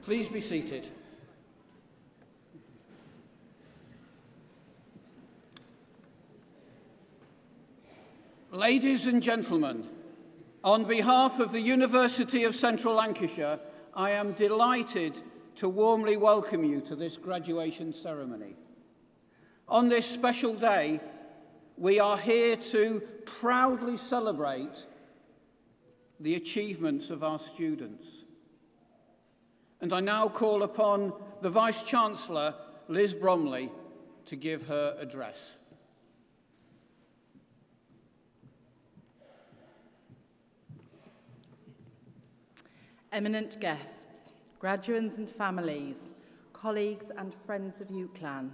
Please be seated. Ladies and gentlemen, on behalf of the University of Central Lancashire, I am delighted to warmly welcome you to this graduation ceremony. On this special day, we are here to proudly celebrate the achievements of our students. And I now call upon the Vice-Chancellor, Liz Bromley, to give her address. Eminent guests, graduands and families, colleagues and friends of UCLan,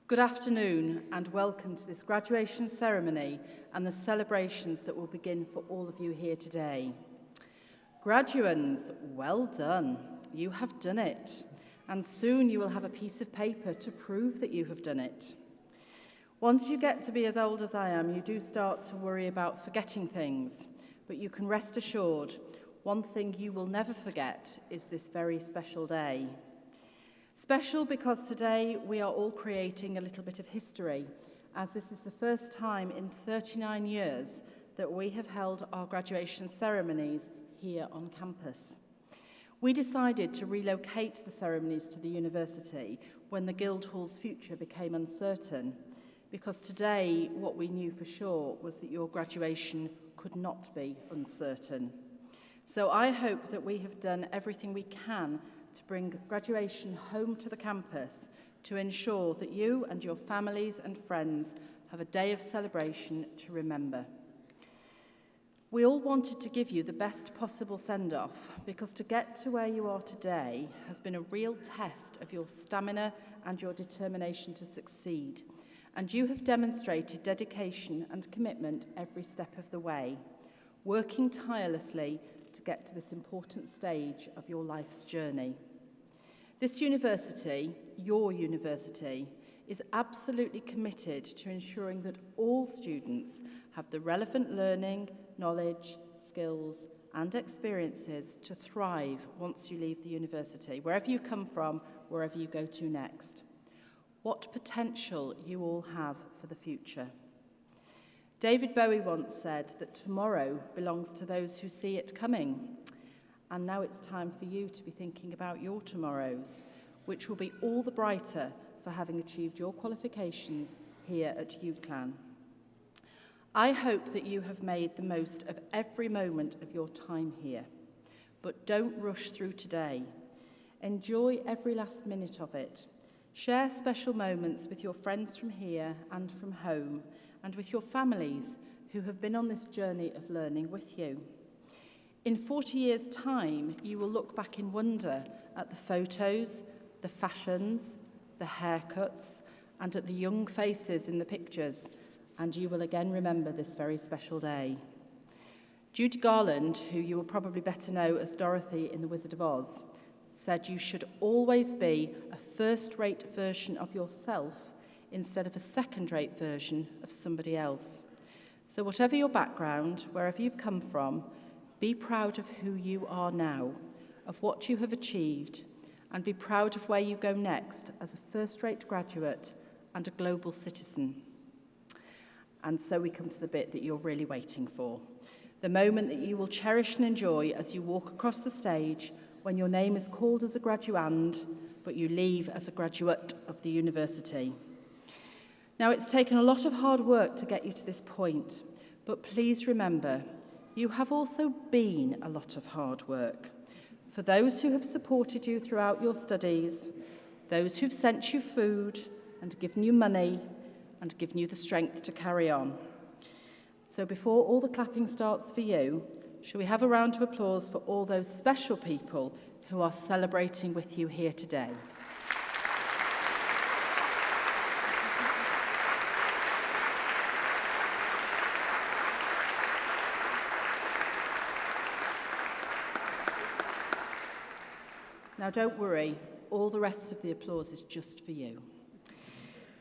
good afternoon and welcome to this graduation ceremony and the celebrations that will begin for all of you here today. Graduands, well done. You have done it. And soon you will have a piece of paper to prove that you have done it. Once you get to be as old as I am, you do start to worry about forgetting things, but you can rest assured one thing you will never forget is this very special day. Special because today we are all creating a little bit of history, as this is the first time in 39 years that we have held our graduation ceremonies here on campus. We decided to relocate the ceremonies to the university when the Guildhall's future became uncertain, because today what we knew for sure was that your graduation could not be uncertain. So I hope that we have done everything we can to bring graduation home to the campus to ensure that you and your families and friends have a day of celebration to remember. We all wanted to give you the best possible send-off because to get to where you are today has been a real test of your stamina and your determination to succeed. And you have demonstrated dedication and commitment every step of the way, working tirelessly to get to this important stage of your life's journey. This university, your university, is absolutely committed to ensuring that all students have the relevant learning, knowledge, skills, and experiences to thrive once you leave the university, wherever you come from, wherever you go to next. What potential you all have for the future. David Bowie once said that tomorrow belongs to those who see it coming. And now it's time for you to be thinking about your tomorrows, which will be all the brighter for having achieved your qualifications here at UCLan. I hope that you have made the most of every moment of your time here, but don't rush through today. Enjoy every last minute of it. Share special moments with your friends from here and from home, and with your families who have been on this journey of learning with you. In 40 years' time, you will look back in wonder at the photos, the fashions, the haircuts, and at the young faces in the pictures, and you will again remember this very special day. Judy Garland, who you will probably better know as Dorothy in The Wizard of Oz, said you should always be a first-rate version of yourself instead of a second-rate version of somebody else. So whatever your background, wherever you've come from, be proud of who you are now, of what you have achieved, and be proud of where you go next as a first-rate graduate and a global citizen. And so we come to the bit that you're really waiting for, the moment that you will cherish and enjoy as you walk across the stage when your name is called as a graduand, but you leave as a graduate of the university. Now, it's taken a lot of hard work to get you to this point, but please remember, you have also been a lot of hard work. For those who have supported you throughout your studies, those who've sent you food and given you money and given you the strength to carry on. So before all the clapping starts for you, shall we have a round of applause for all those special people who are celebrating with you here today? Now don't worry, all the rest of the applause is just for you.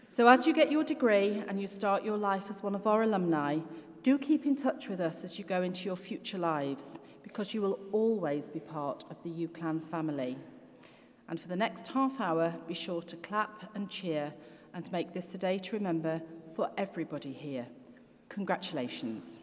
So as you get your degree and you start your life as one of our alumni, do keep in touch with us as you go into your future lives, because you will always be part of the UCLan family. And for the next half hour, be sure to clap and cheer and make this a day to remember for everybody here. Congratulations.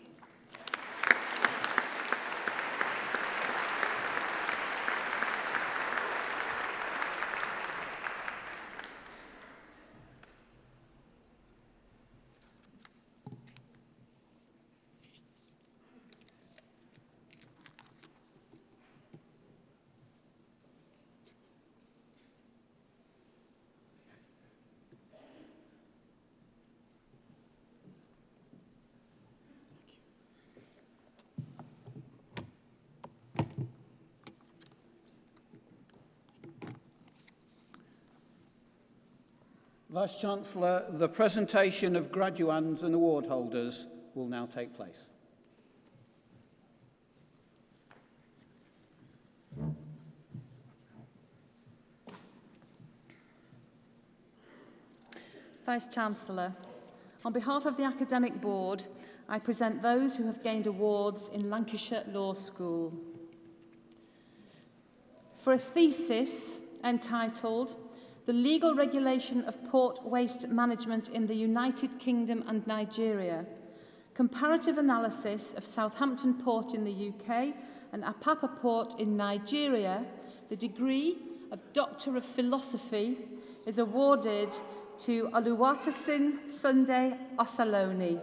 Vice-Chancellor, the presentation of graduands and award holders will now take place. Vice-Chancellor, on behalf of the Academic Board, I present those who have gained awards in Lancashire Law School. For a thesis entitled "The Legal Regulation of Port Waste Management in the United Kingdom and Nigeria, Comparative Analysis of Southampton Port in the UK and Apapa Port in Nigeria," the degree of Doctor of Philosophy is awarded to Oluwatosin Sunday Osaloni.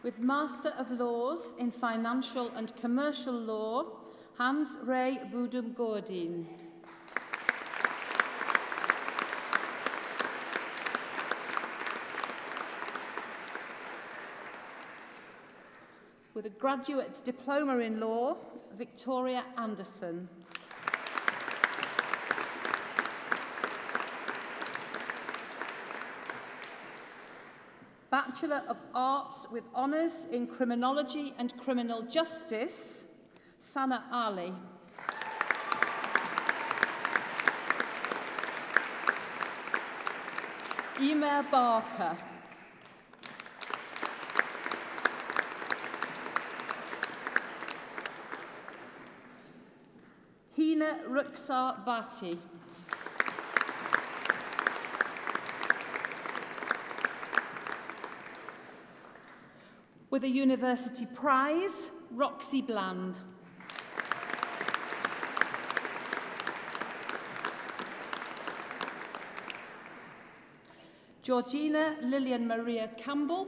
With Master of Laws in Financial and Commercial Law, Hans Ray Budum Gordin. With a Graduate Diploma in Law, Victoria Anderson. Bachelor of Arts with Honours in Criminology and Criminal Justice, Sana Ali. Emma Barker. Hina Ruksar Bhatti. With a University Prize, Roxy Bland. Georgina Lillian Maria Campbell.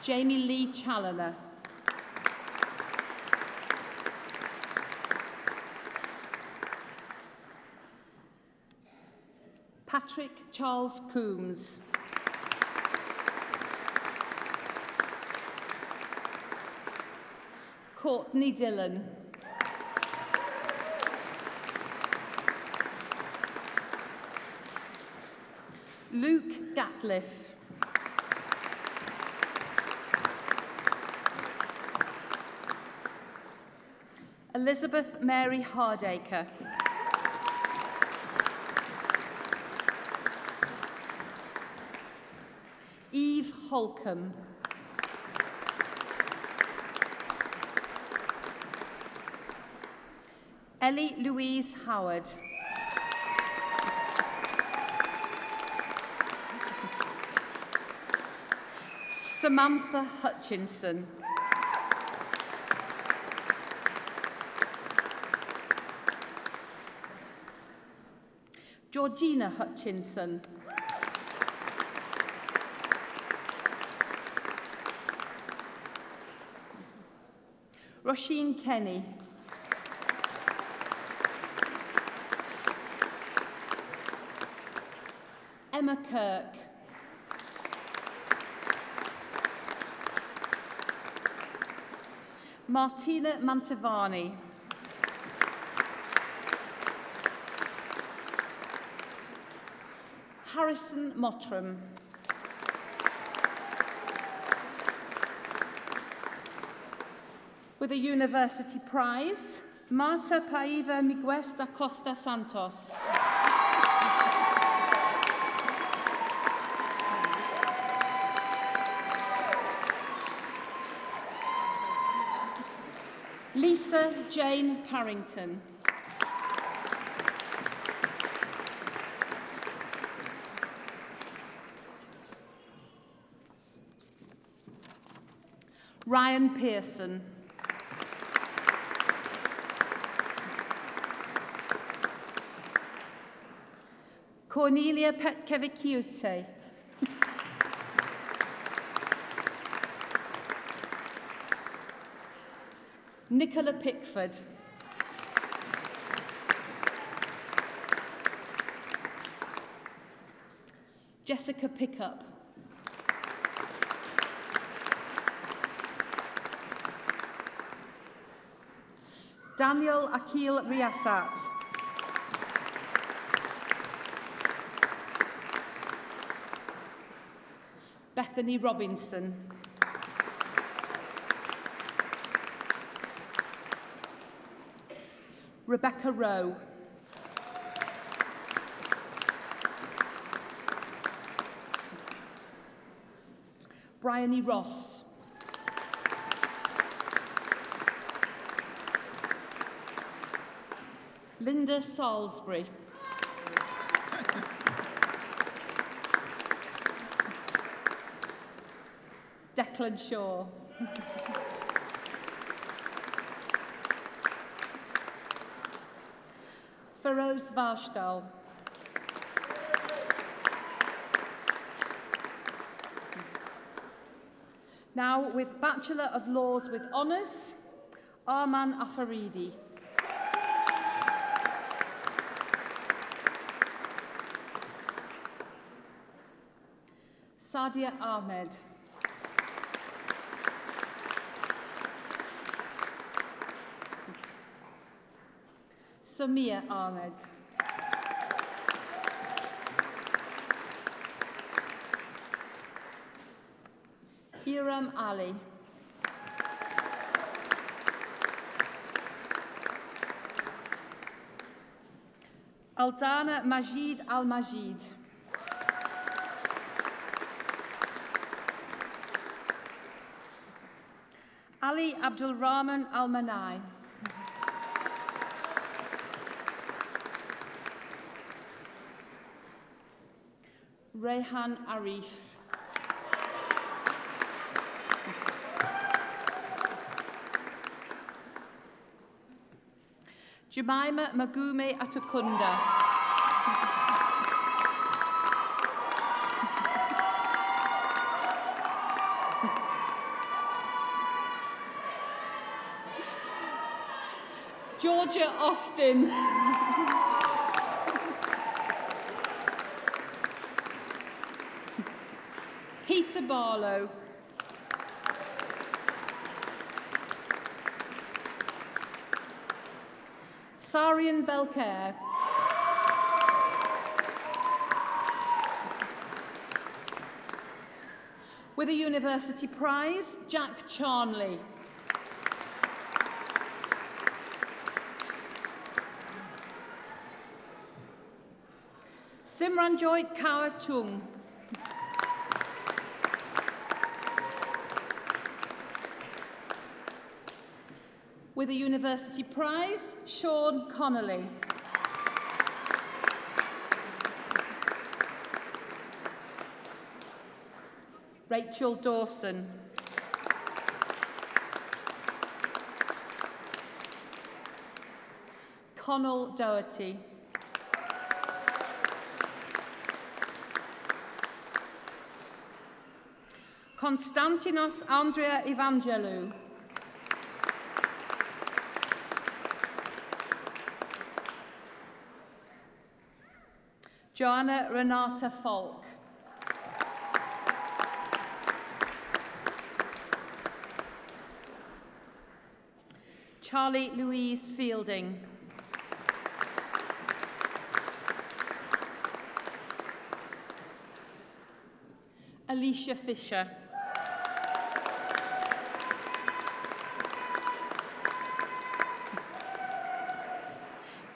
Jamie Lee Challoner. Patrick Charles Coombs. Courtney Dillon. Luke Gatliff. Elizabeth Mary Hardacre. Eve Holcomb. Ellie Louise Howard. Samantha Hutchinson. Georgina Hutchinson. Roisin Kenny. Emma Kirk. Martina Mantovani. Harrison Mottram. With a university prize, Marta Paiva Miguel da Costa Santos. Lisa Jane Parrington. Ryan Pearson. Cornelia Petkevikiute. Nicola Pickford. Jessica Pickup. Daniel Akil Riasat. Bethany Robinson. Rebecca Rowe. Bryony Ross. Linda Salisbury. Declan Shaw. Feroz Varshdal. Now, with Bachelor of Laws with Honours, Arman Afaridi. Sadia Ahmed. Samia Ahmed. Iram Ali. Aldana Majid Al-Majid. Ali Abdul Rahman Al-Manai. Rehan Arif. Jemima Magume Atukunda. Georgia Austin. Peter Barlow. Sarian Belcaire. With a university prize, Jack Charnley. Simranjoit Kaur Chung. With a university prize, Sean Connolly. Rachel Dawson. Connell Doherty. Konstantinos Andrea Evangelou. Joanna Renata Falk. Charlie Louise Fielding. Alicia Fisher.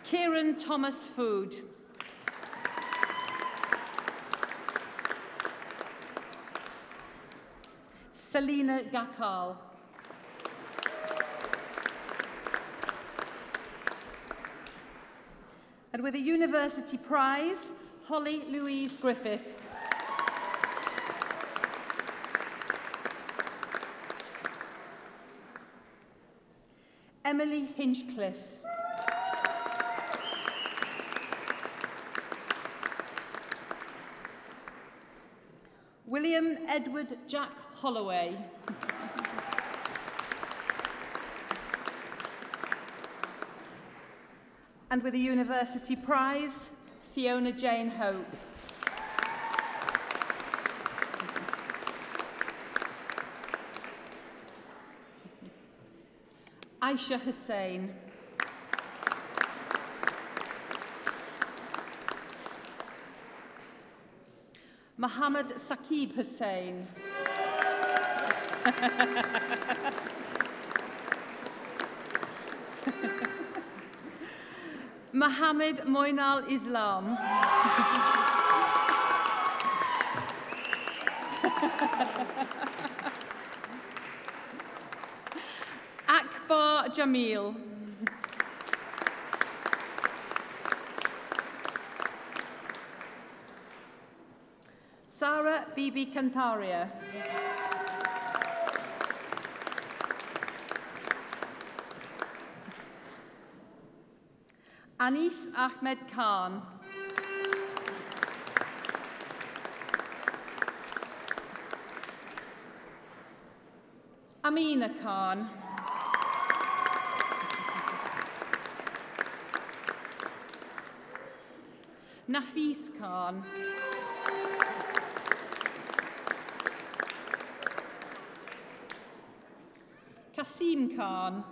Kieran Thomas Food. Selina Gakal. And with a University Prize, Holly Louise Griffith. Emily Hinchcliffe. William Edward Jack Holloway. And with a University Prize, Fiona Jane Hope. Aisha Hussain. Mohammed Saqib Hussain. Mohammed Moinal Islam. Akbar Jamil. Sarah Bibi Kantaria. Anis Ahmed Khan. Amina Khan. Nafis Khan. Kasim Khan.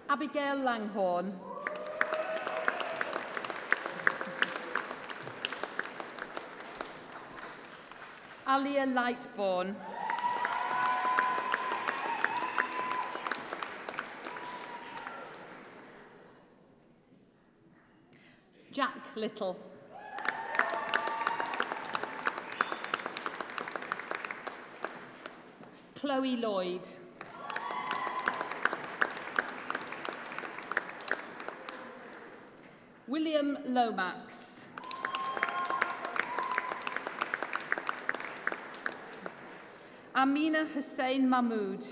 Abigail Langhorn. Alia Lightbourne. Jack Little. Chloe Lloyd. William Lomax. Amina Hussain Mahmood.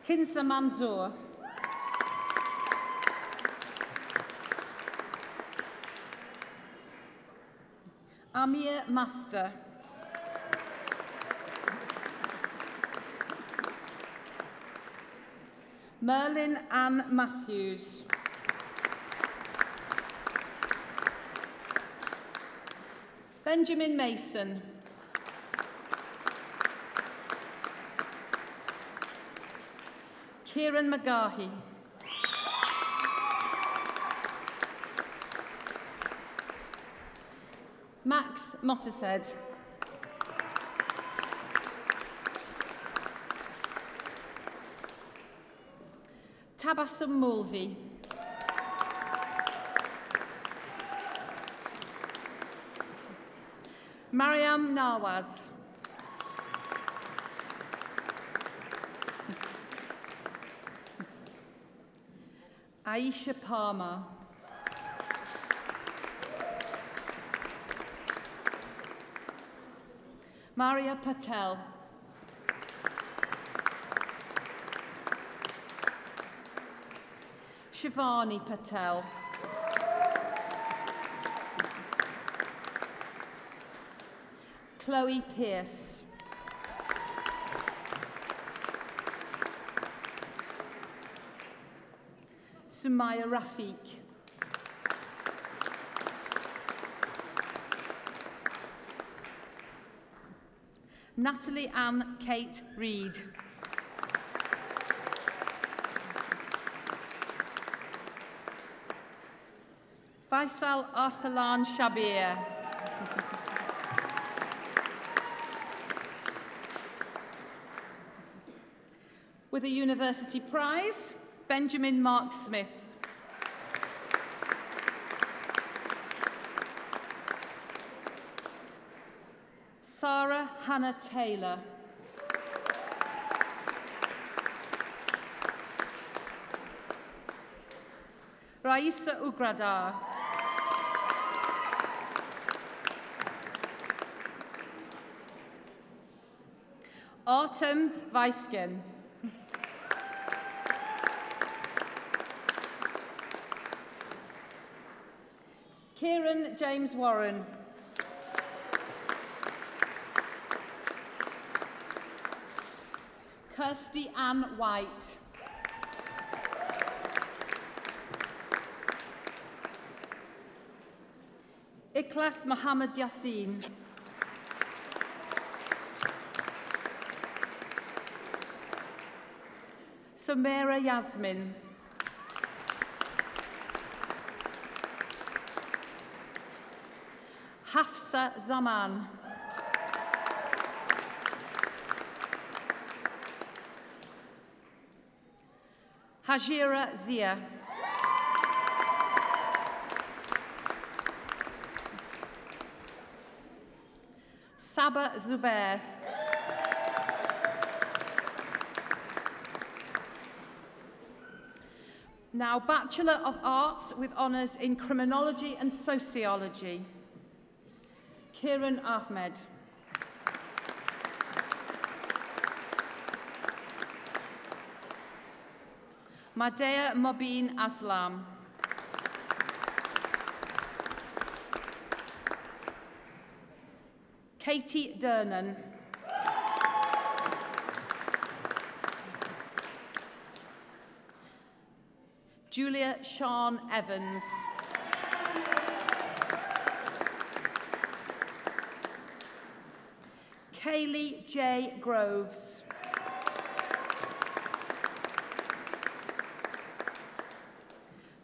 Kinsa Manzoor. Amir Master. Merlin Ann Matthews. Benjamin Mason. Kieran McGahy. Max Mottershead. Tabassum Mulvey. Mariam Nawaz. Aisha Palmer. Maria Patel. Shivani Patel. Chloe Pierce. Sumaya Rafiq. Natalie Ann Kate Reed. Faisal Arsalan Shabir. With a University Prize, Benjamin Mark Smith. Sarah Hannah Taylor. Raisa Ugradar. Artem Weisgen. Kieran James Warren. Kirsty Ann White. Ikhlas Mohammed Yassin. Samira Yasmin. Hafsa Zaman. Hajira Zia. Saba Zubair. Now, Bachelor of Arts with honours in Criminology and Sociology. Kiran Ahmed. Madea Mobeen Aslam. Katie Dernan. Julia Sean Evans. Kaylee J. Groves.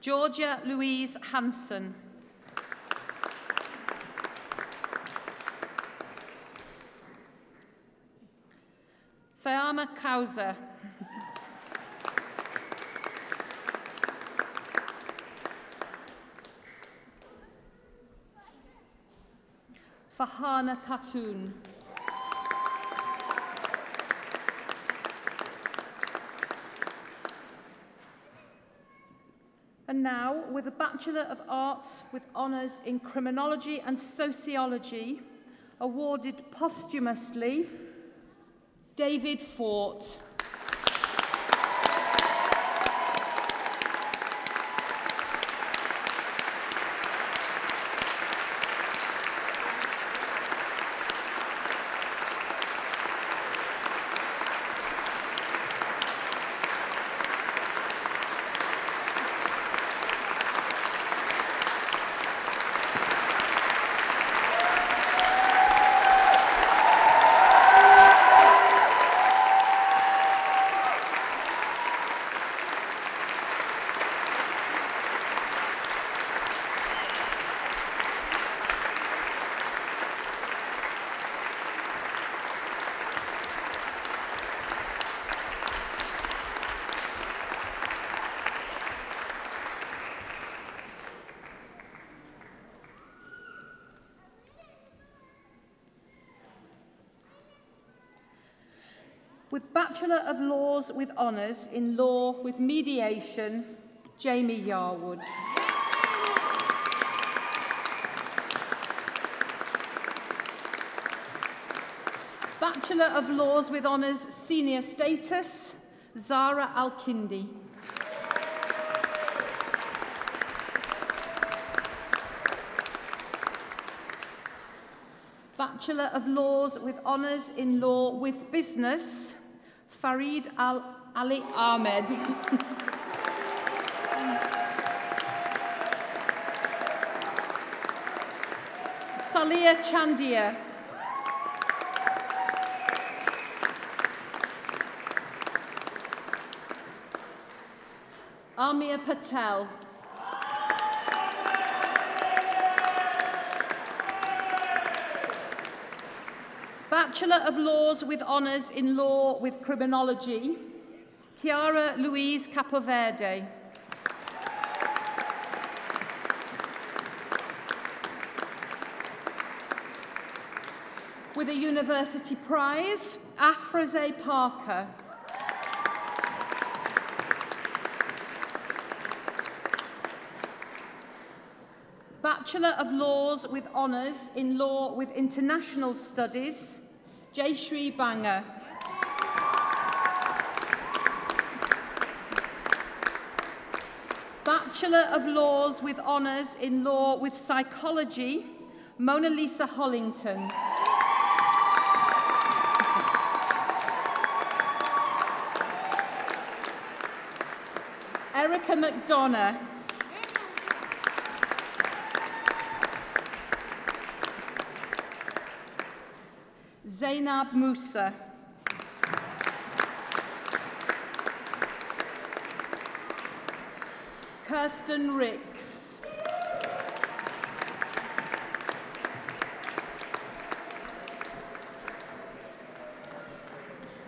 Georgia Louise Hanson. Sayama Kauser. Fahana Khatun. And now, with a Bachelor of Arts with honours in Criminology and Sociology, awarded posthumously, David Fort. With Bachelor of Laws with honours in Law with Mediation, Jamie Yarwood. Bachelor of Laws with honours Senior Status, Zara Al-Kindi. Bachelor of Laws with honours in Law with Business, Farid Ali Ahmed. Salia Chandia. Amir Patel. Bachelor of Laws with Honours in Law with Criminology, Chiara Louise Capoverde. With a University Prize, Afrose Parker. Bachelor of Laws with Honours in Law with International Studies, Jayashree Banger. Bachelor of Laws with Honours in Law with Psychology, Mona Lisa Hollington. Erica McDonough. Zainab Musa. Kirsten Ricks.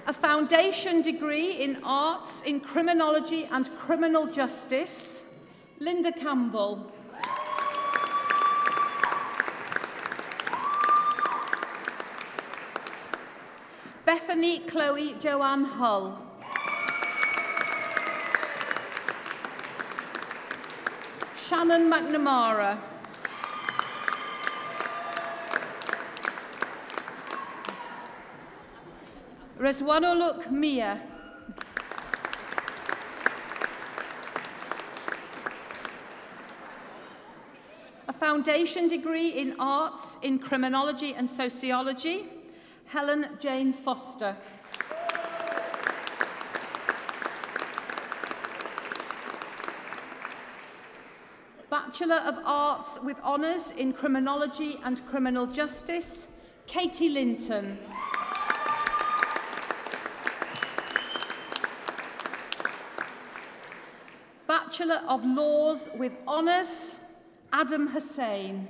A foundation degree in arts in criminology and criminal justice, Linda Campbell. Bethany Chloe Joanne Hull. Shannon McNamara. Rezwanuluk Mia. A foundation degree in arts in criminology and sociology, Helen Jane Foster. Bachelor of Arts with Honours in Criminology and Criminal Justice, Katie Linton. Bachelor of Laws with Honours, Adam Hussain.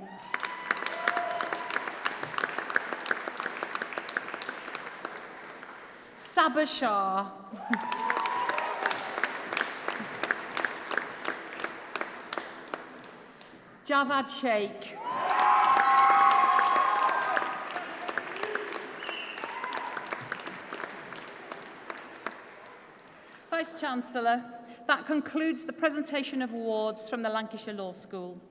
Sabah Shah. Javad Sheikh. Vice-Chancellor, that concludes the presentation of awards from the Lancashire Law School.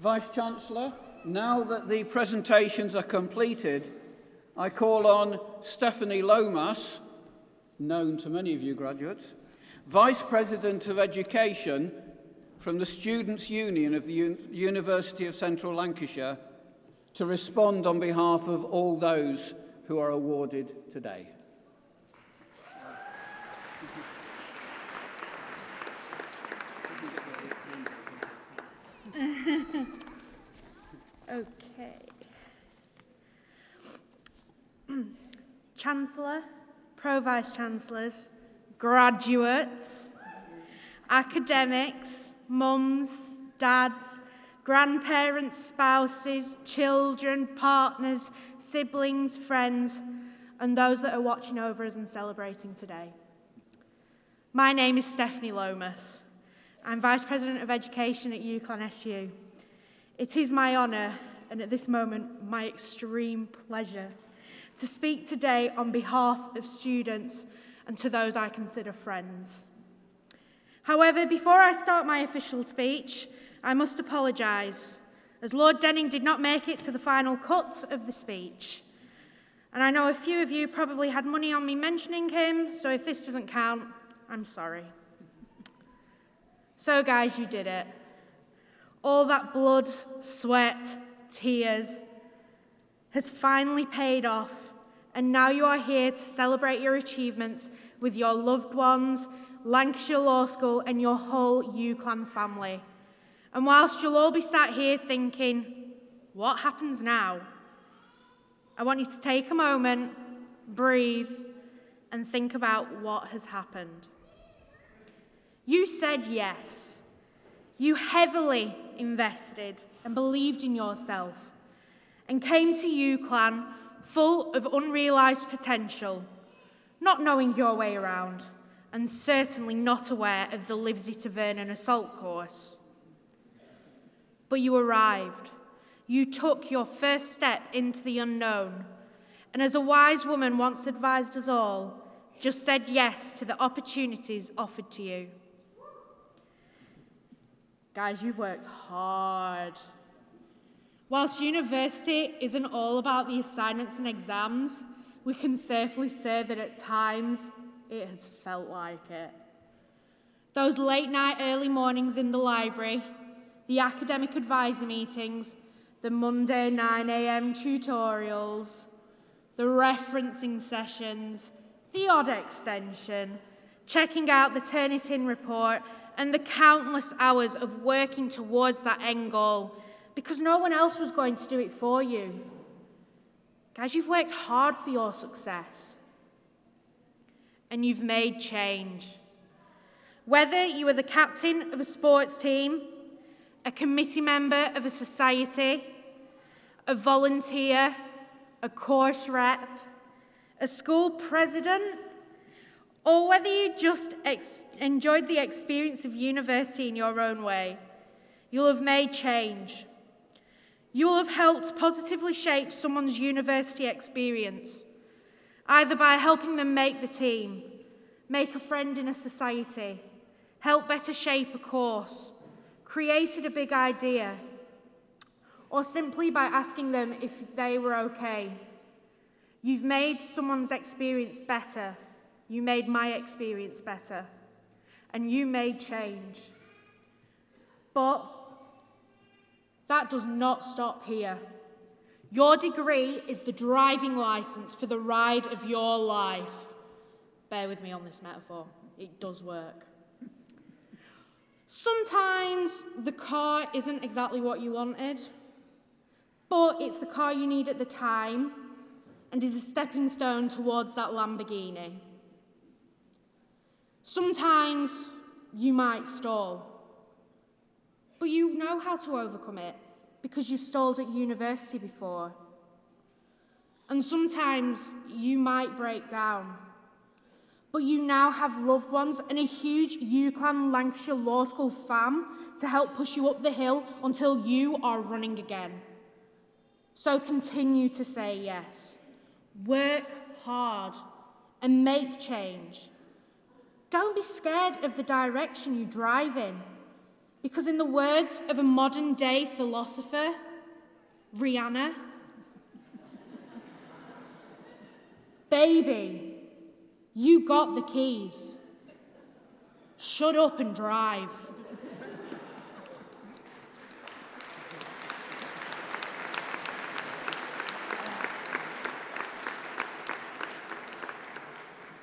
Vice-Chancellor, now that the presentations are completed, I call on Stephanie Lomas, known to many of you graduates, Vice President of Education from the Students' Union of the University of Central Lancashire, to respond on behalf of all those who are awarded today. Okay. Chancellor, Pro-Vice-Chancellors, graduates, academics, mums, dads, grandparents, spouses, children, partners, siblings, friends, and those that are watching over us and celebrating today. My name is Stephanie Lomas. I'm Vice President of Education at UCLan SU. It is my honour, and at this moment, my extreme pleasure, to speak today on behalf of students and to those I consider friends. However, before I start my official speech, I must apologise, as Lord Denning did not make it to the final cut of the speech. And I know a few of you probably had money on me mentioning him, so if this doesn't count, I'm sorry. So guys, you did it. All that blood, sweat, tears has finally paid off, and now you are here to celebrate your achievements with your loved ones, Lancashire Law School, and your whole UCLan family. And whilst you'll all be sat here thinking, what happens now? I want you to take a moment, breathe, and think about what has happened. You said yes. You heavily invested and believed in yourself and came to UCLan full of unrealised potential, not knowing your way around and certainly not aware of the Livesey to Vernon assault course. But you arrived. You took your first step into the unknown, and as a wise woman once advised us all, just said yes to the opportunities offered to you. Guys, you've worked hard. Whilst university isn't all about the assignments and exams, we can safely say that at times it has felt like it. Those late night, early mornings in the library, the academic advisor meetings, the Monday 9 a.m. tutorials, the referencing sessions, the odd extension, checking out the Turnitin report, and the countless hours of working towards that end goal because no one else was going to do it for you. Guys, you've worked hard for your success. And you've made change. Whether you are the captain of a sports team, a committee member of a society, a volunteer, a course rep, a school president, or whether you just enjoyed the experience of university in your own way, you'll have made change. You will have helped positively shape someone's university experience, either by helping them make the team, make a friend in a society, help better shape a course, created a big idea, or simply by asking them if they were okay. You've made someone's experience better. You made my experience better. And you made change. But that does not stop here. Your degree is the driving license for the ride of your life. Bear with me on this metaphor. It does work. Sometimes the car isn't exactly what you wanted, but it's the car you need at the time and is a stepping stone towards that Lamborghini. Sometimes you might stall, but you know how to overcome it because you've stalled at university before. And sometimes you might break down, but you now have loved ones and a huge UCLan Lancashire Law School fam to help push you up the hill until you are running again. So continue to say yes. Work hard and make change. Don't be scared of the direction you drive in, because in the words of a modern-day philosopher, Rihanna, baby, you got the keys. Shut up and drive.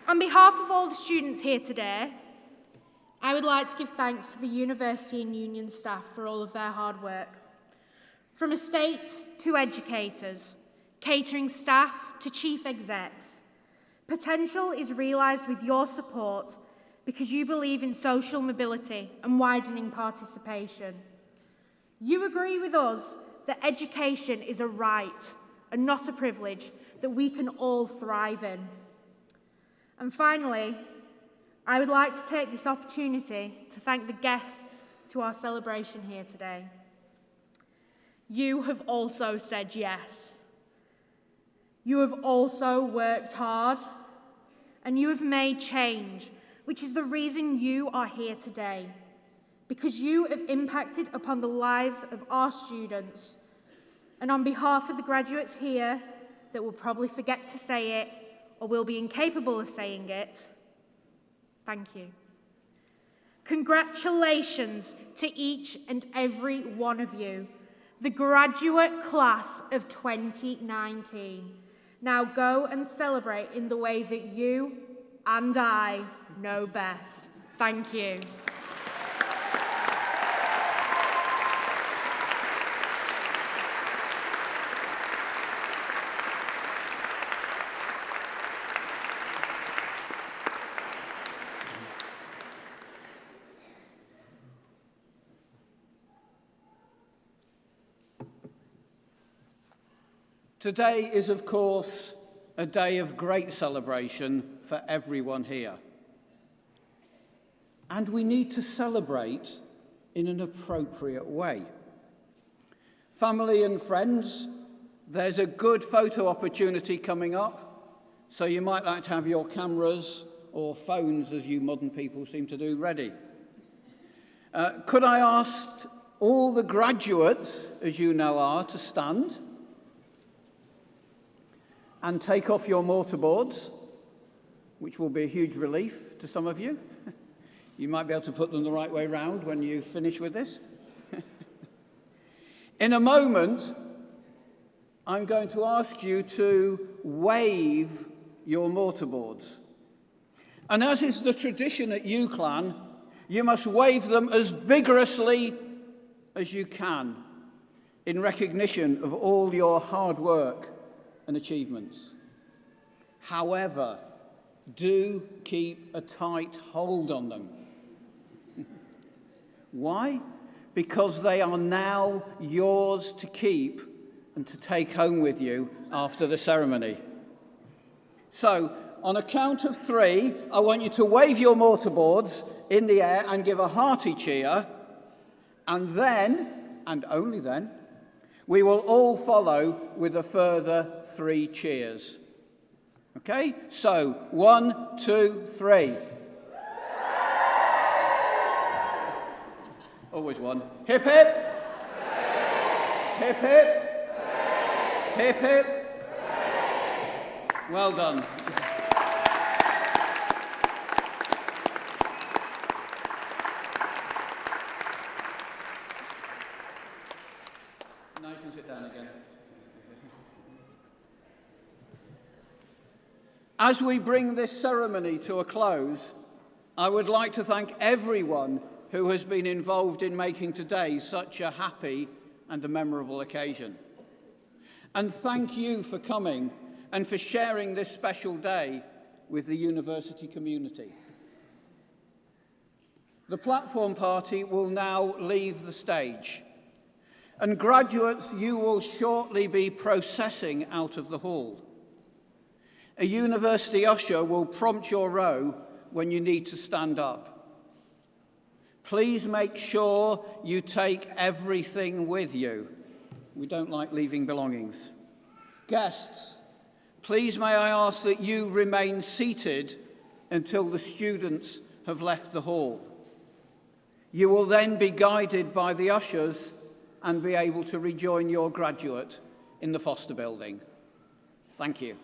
On behalf of all the students here today, I would like to give thanks to the university and union staff for all of their hard work. From estates to educators, catering staff to chief execs, potential is realised with your support because you believe in social mobility and widening participation. You agree with us that education is a right and not a privilege that we can all thrive in. And finally, I would like to take this opportunity to thank the guests to our celebration here today. You have also said yes. You have also worked hard, and you have made change, which is the reason you are here today, because you have impacted upon the lives of our students. And on behalf of the graduates here that will probably forget to say it or will be incapable of saying it, thank you. Congratulations to each and every one of you, the graduate class of 2019. Now go and celebrate in the way that you and I know best. Thank you. Today is, of course, a day of great celebration for everyone here. And we need to celebrate in an appropriate way. Family and friends, there's a good photo opportunity coming up, so you might like to have your cameras or phones, as you modern people seem to do, ready. Could I ask all the graduates, as you now are, to stand and take off your mortarboards, which will be a huge relief to some of you. You might be able to put them the right way round when you finish with this. In a moment, I'm going to ask you to wave your mortarboards. And as is the tradition at UCLan, you must wave them as vigorously as you can in recognition of all your hard work and achievements. However, do keep a tight hold on them. Why? Because they are now yours to keep and to take home with you after the ceremony. So, on a count of 3, I want you to wave your mortarboards in the air and give a hearty cheer, and then, and only then, we will all follow with a further 3 cheers. Okay? So, 1, 2, 3. Always one. Hip, hip. Hip, hip. Hip, hip. Well done. Now you can sit down again. As we bring this ceremony to a close, I would like to thank everyone who has been involved in making today such a happy and a memorable occasion. And thank you for coming and for sharing this special day with the university community. The platform party will now leave the stage. And graduates, you will shortly be processing out of the hall. A university usher will prompt your row when you need to stand up. Please make sure you take everything with you. We don't like leaving belongings. Guests, please may I ask that you remain seated until the students have left the hall. You will then be guided by the ushers and be able to rejoin your graduate in the Foster building. Thank you.